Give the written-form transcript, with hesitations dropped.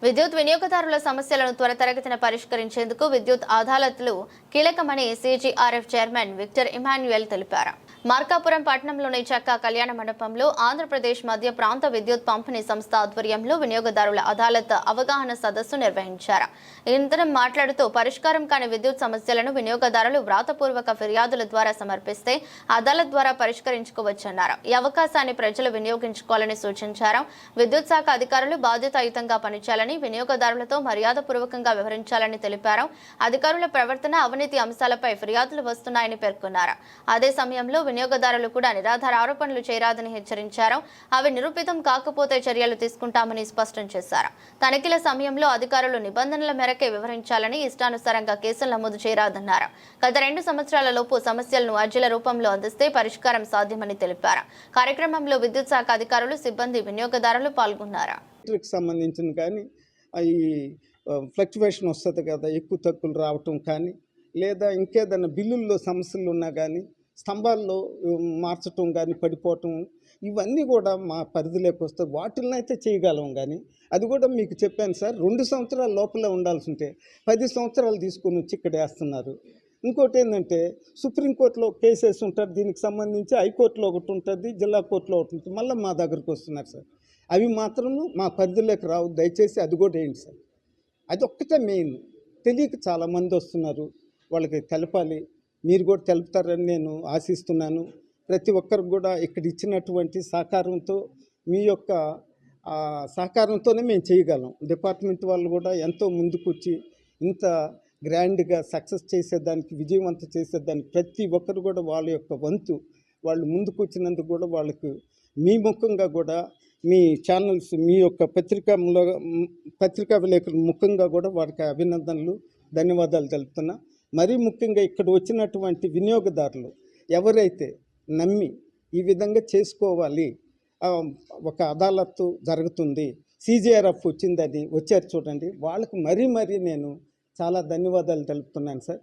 విద్యుత్ వినియోగదారుల సమస్యలను త్వరితగతిన పరిష్కరించేందుకు విద్యుత్ అదాలత్లు కీలకమని సీజీఆర్ఎఫ్ చైర్మన్ విక్టర్ ఇమాన్యుయల్ తెలిపారు. మార్కాపురం పట్టణంలోని చక్కా కళ్యాణ మండపంలో ఆంధ్రప్రదేశ్ మధ్య ప్రాంత విద్యుత్ పంపిణీ సంస్థ ఆధ్వర్యంలో వినియోగదారుల అదాలత్ అవగాహన సదస్సు నిర్వహించారు. అనంతరం మాట్లాడుతూ పరిష్కారం కాని విద్యుత్ సమస్యలను వినియోగదారులు వ్రాతపూర్వక ఫిర్యాదుల ద్వారా సమర్పిస్తే అదాలత్ ద్వారా పరిష్కరించుకోవచ్చన్నారు. ఈ అవకాశాన్ని ప్రజలు వినియోగించుకోవాలని సూచించారు. విద్యుత్ శాఖ అధికారులు బాధ్యతాయుతంగా పనిచేయాలని, వినియోగదారులతో మర్యాదపూర్వకంగా వ్యవహరించాలని తెలిపారు. అధికారుల ప్రవర్తన, అవినీతి అంశాలపై ఫిర్యాదులు వస్తున్నాయని పేర్కొన్నారు. అదే సమయంలో వినియోగదారులు కూడా నిరాధార ఆరోపణలు చేయరాదని హెచ్చరించారు. అవి నిరూపితం కాకపోతే చర్యలు తీసుకుంటామని స్పష్టం చేశారు. తనిఖీల సమయంలో అధికారులు నిబంధనల మేరకే వివరించాలని, ఇష్టానుసారంగా కేసులు నమోదు చేయరాదన్నారు. గత 2 సంవత్సరాల లోపు సమస్యలను అర్జీల రూపంలో అందిస్తే పరిష్కారం సాధ్యమని తెలిపారు. కార్యక్రమంలో విద్యుత్ శాఖ అధికారులు, సిబ్బంది, వినియోగదారులు పాల్గొన్నారు. సంబంధించిన కానీ ఈ ఫ్లక్చువేషన్ వస్తుంది కదా, ఎక్కువ తక్కువలు రావటం కానీ, లేదా ఇంకేదైనా బిల్లుల్లో సమస్యలు ఉన్నా కానీ, స్తంభాల్లో మార్చటం కానీ, పడిపోవటం, ఇవన్నీ కూడా మా పరిధిలోకి వస్తాయి. వాటిని అయితే చేయగలం. కానీ అది కూడా మీకు చెప్పాను సార్, 2 సంవత్సరాల లోపలే ఉండాల్సి ఉంటే 10 సంవత్సరాలు తీసుకొని వచ్చి ఇక్కడ వేస్తున్నారు. ఇంకోటి ఏంటంటే, సుప్రీంకోర్టులో కేసెస్ ఉంటుంది, దీనికి సంబంధించి హైకోర్టులో ఒకటి ఉంటుంది, జిల్లా కోర్టులో ఒకటి ఉంటుంది, మళ్ళీ మా దగ్గరకు వస్తున్నారు సార్. అవి మాత్రం మా పరిధిలోకి రావు. దయచేసి అది కూడా వేయండి సార్. అది ఒక్కటే మెయిన్. తెలియక చాలామంది వస్తున్నారు, వాళ్ళకి తెలపాలి. మీరు కూడా తెలుపుతారని నేను ఆశిస్తున్నాను. ప్రతి ఒక్కరికి కూడా ఇక్కడ ఇచ్చినటువంటి సహకారంతో, మీ యొక్క సహకారంతోనే మేము చేయగలం. డిపార్ట్మెంట్ వాళ్ళు కూడా ఎంతో ముందుకొచ్చి ఇంత గ్రాండ్గా సక్సెస్ చేసేదానికి, విజయవంతం చేసేదానికి ప్రతి ఒక్కరు కూడా వాళ్ళ యొక్క వంతు వాళ్ళు ముందుకు వచ్చినందుకు కూడా వాళ్ళకు మీ ముఖంగా కూడా, మీ ఛానల్స్, మీ యొక్క పత్రికా విలేకరుల ముఖంగా కూడా వారికి అభినందనలు, ధన్యవాదాలు తెలుపుతున్నా. మరీ ముఖ్యంగా ఇక్కడ వచ్చినటువంటి వినియోగదారులు ఎవరైతే నమ్మి ఈ విధంగా చేసుకోవాలి, ఒక అదాలత్తు జరుగుతుంది, సీజీఆర్ఎఫ్ వచ్చిందని వచ్చారు చూడండి, వాళ్ళకు మరీ నేను చాలా ధన్యవాదాలు తెలుపుతున్నాను సార్.